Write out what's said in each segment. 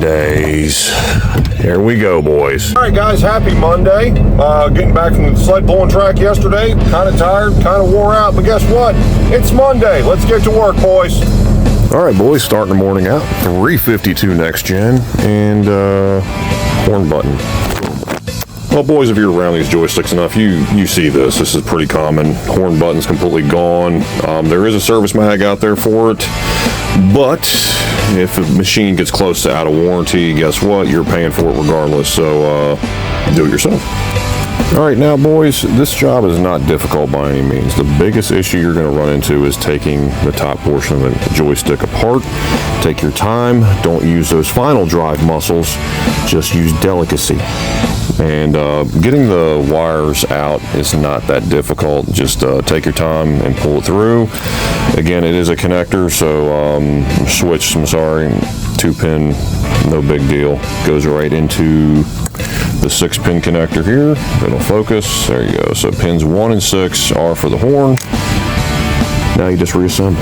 Mondays. Here we go, boys. All right, guys, happy Monday. Getting back from the sled pulling track yesterday. Kind of tired, kind of wore out, but guess what? It's Monday. Let's get to work, boys. All right, boys, starting the morning out. 352 next gen and horn button. Well, boys, if you're around these joysticks enough, you see this. This is pretty common. Horn button's completely gone. There is a service mag out there for it, but if a machine gets close to out of warranty, guess what? You're paying for it regardless, so do it yourself. All right, now, boys, this job is not difficult by any means. The biggest issue you're going to run into is taking the top portion of the joystick apart. Take your time. Don't use those final drive muscles. Just use delicacy. And getting the wires out is not that difficult. Just take your time and pull it through. Again, it is a connector, so switch, I'm sorry, 2-pin, no big deal. Goes right into the 6-pin connector here. It'll focus. There you go. So pins 1 and 6 are for the horn. Now you just reassemble.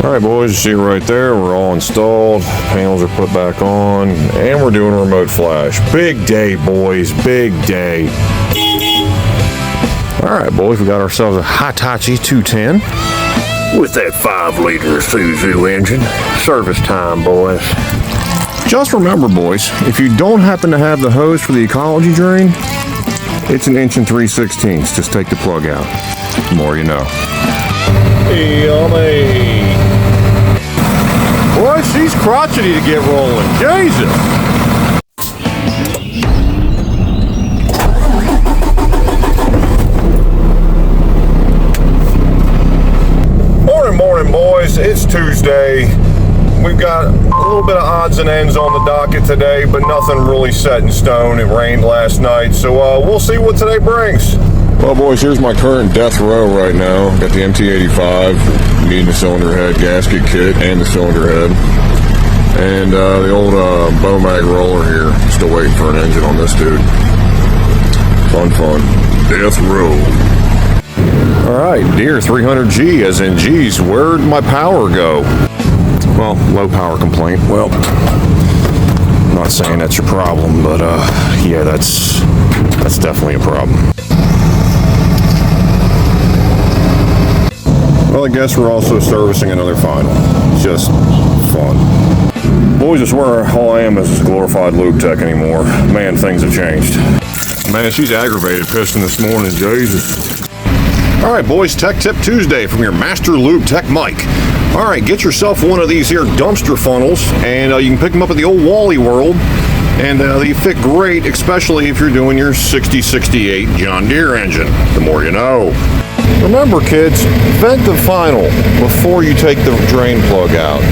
All right, boys, you see right there, we're all installed. Panels are put back on, and we're doing a remote flash. Big day, boys, big day. All right, boys, we got ourselves a Hitachi 210 with that 5-liter Isuzu engine. Service time, boys. Just remember, boys, if you don't happen to have the hose for the ecology drain, it's 1 3/16. Just take the plug out. The more you know. Yummy. Boy, she's crotchety to get rolling. Jesus. Morning, boys. It's Tuesday. We've got a little bit of odds and ends on the docket today, but nothing really set in stone. It rained last night, so we'll see what today brings. Well, boys, here's my current death row right now. Got the MT85, needing the cylinder head gasket kit and the cylinder head. And the old Bomag roller here. Still waiting for an engine on this dude. Fun. Death row. All right, Deere 300G, as in, geez, where'd my power go? Well, low power complaint. Well, I'm not saying that's your problem, but yeah, that's definitely a problem. Well, I guess we're also servicing another final. Just fun. Boys, I swear all I am is a glorified lube tech anymore. Man, things have changed. Man, she's aggravated pissing this morning, Jesus. All right, boys, Tech Tip Tuesday from your Master Lube Tech Mike. All right, get yourself one of these here dumpster funnels, and you can pick them up at the old Wally World, and they fit great, especially if you're doing your 6068 John Deere engine. The more you know. Remember, kids, vent the final before you take the drain plug out.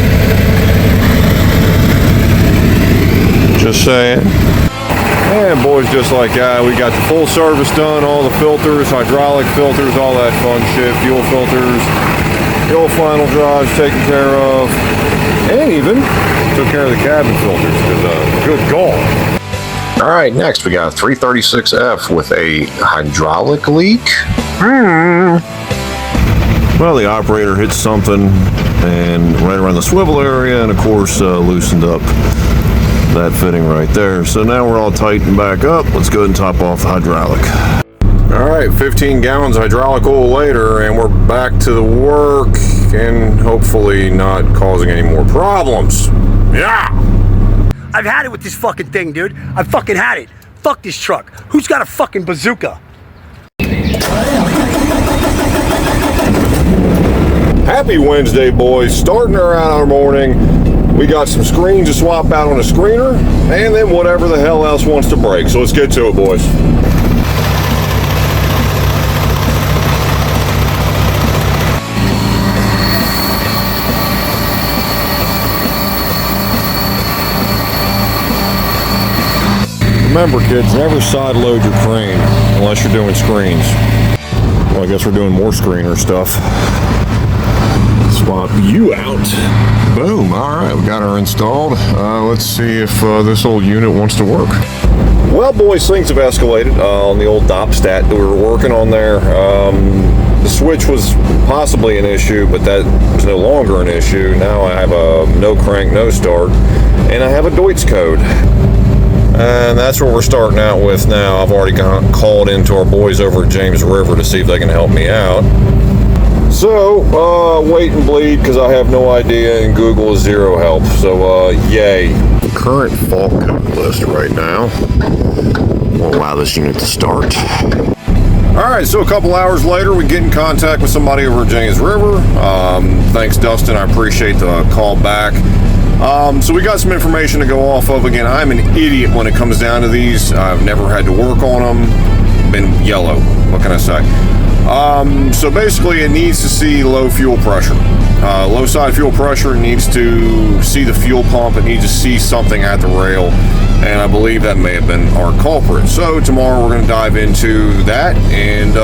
Just saying. And boys, just like that, we got the full service done, all the filters, hydraulic filters, all that fun shit, fuel filters, the old final drives taken care of, and even took care of the cabin filters, because good goal. All right, next we got a 336F with a hydraulic leak. Well, the operator hit something and right around the swivel area, and of course loosened up that fitting right there. So now we're all tightened back up. Let's go ahead and top off the hydraulic. All right, 15 gallons of hydraulic oil later, and we're back to the work and hopefully not causing any more problems. Yeah! I've had it with this fucking thing, dude. I've fucking had it. Fuck this truck. Who's got a fucking bazooka? Happy Wednesday, boys. Starting our morning. We got some screens to swap out on a screener, and then whatever the hell else wants to break. So let's get to it, boys. Remember, kids, never side load your crane unless you're doing screens. Well, I guess we're doing more screener stuff. Swap you out. Boom. All right, we got her installed. Let's see if this old unit wants to work. Well, boys, things have escalated on the old DOP stat that we were working on there. The switch was possibly an issue, but that was no longer an issue. Now I have a no crank, no start, and I have a Deutsch code. And that's what we're starting out with now. I've already called into our boys over at James River to see if they can help me out. So, wait and bleed because I have no idea and Google is zero help. So, yay. Current fault code list right now. We'll allow this unit to start. Alright, so a couple hours later, we get in contact with somebody over at James River. Thanks, Dustin. I appreciate the call back. So we got some information to go off of. Again, I'm an idiot when it comes down to these. I've never had to work on them. Been yellow. What can I say? So basically, it needs to see low fuel pressure. Low side fuel pressure. It needs to see the fuel pump. It needs to see something at the rail. And I believe that may have been our culprit. So tomorrow we're going to dive into that, and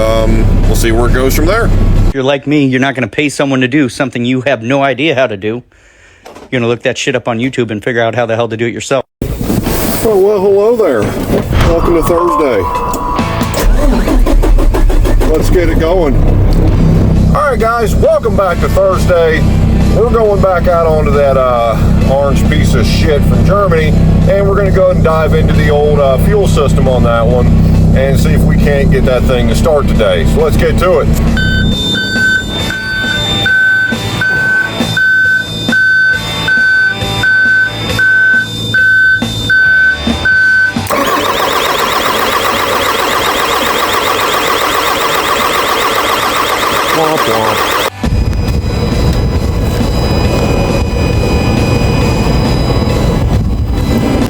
we'll see where it goes from there. If you're like me, you're not going to pay someone to do something you have no idea how to do. You're going to look that shit up on YouTube and figure out how the hell to do it yourself. Oh, well, hello there. Welcome to Thursday. Let's get it going. All right, guys, welcome back to Thursday. We're going back out onto that orange piece of shit from Germany, and we're going to go ahead and dive into the old fuel system on that one and see if we can't get that thing to start today. So let's get to it. Womp womp.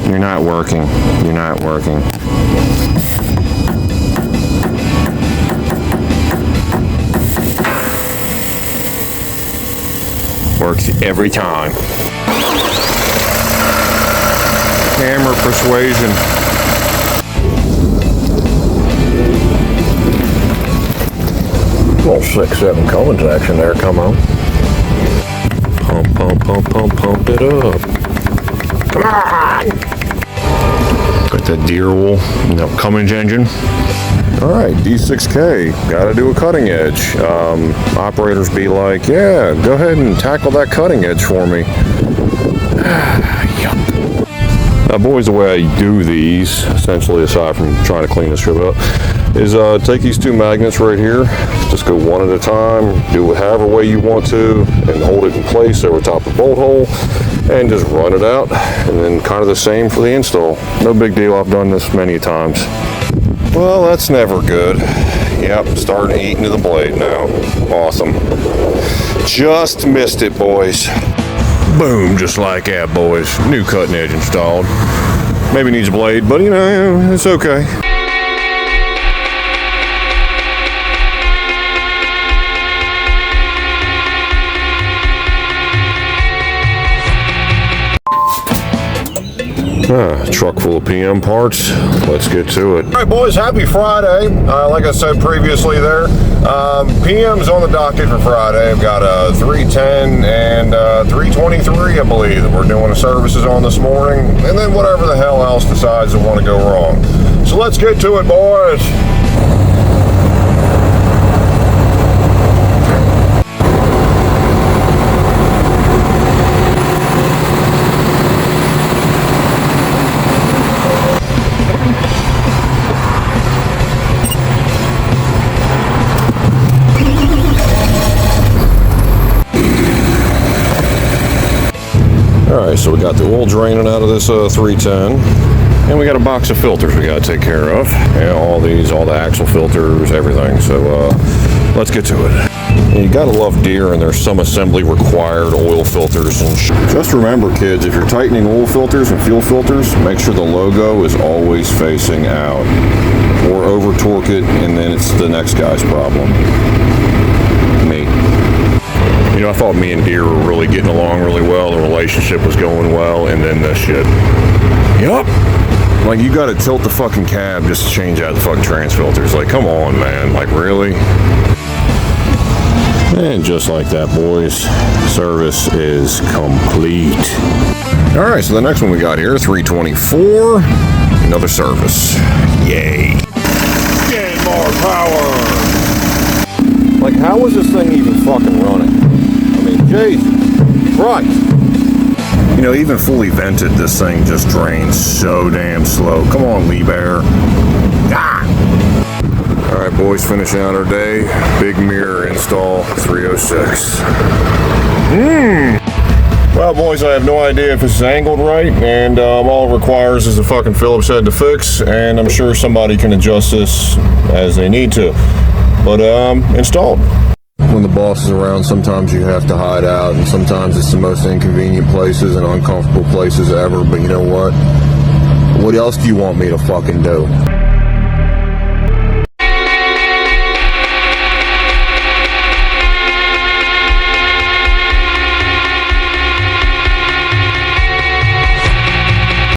You're not working. You're not working. Works every time. Hammer persuasion. Little 6-7 Cummins action there, come on. Pump, pump, pump, pump, pump it up. Come on! Got that deer wool, Cummins engine. All right, D6K, gotta do a cutting edge. Operators be like, yeah, go ahead and tackle that cutting edge for me. Yup. Now, boys, the way I do these, essentially, aside from trying to clean this strip up, is take these two magnets right here, just go one at a time, do it however way you want to, and hold it in place over top of the bolt hole, and just run it out, and then kind of the same for the install. No big deal, I've done this many times. Well, that's never good. Yep, starting to eat into the blade now. Awesome. Just missed it, boys. Boom, just like that, boys. New cutting edge installed. Maybe needs a blade, but it's okay. Truck full of PM parts. Let's get to it. All right, boys, happy Friday. Like I said previously there, PM's on the docket for Friday. I've got a 310 and 323, I believe, that we're doing the services on this morning, and then whatever the hell else decides to want to go wrong. So let's get to it, boys. Alright, so we got the oil draining out of this 310, and we got a box of filters we got to take care of, and all the axle filters, everything. So let's get to it. And you gotta love Deere, and there's some assembly required oil filters and just remember, kids, if you're tightening oil filters and fuel filters, make sure the logo is always facing out, or over torque it, and then it's the next guy's problem. Me. I thought me and Deere were really getting along really well. The relationship was going well, and then this shit. Yup. Like, you gotta tilt the fucking cab just to change out the fucking trans filters. Like, come on, man. Like, really? And just like that, boys, service is complete. All right, so the next one we got here, 324. Another service. Yay. Get more power. Like, Jesus Christ. You know, even fully vented, this thing just drains so damn slow. Come on, Lee Bear. Ah! All right, boys, finishing out our day. Big mirror install, 306. Well, boys, I have no idea if it's angled right, and all it requires is a fucking Phillips head to fix, and I'm sure somebody can adjust this as they need to. But, installed. When the boss is around, sometimes you have to hide out, and sometimes it's the most inconvenient places and uncomfortable places ever, but you know what? What else do you want me to fucking do?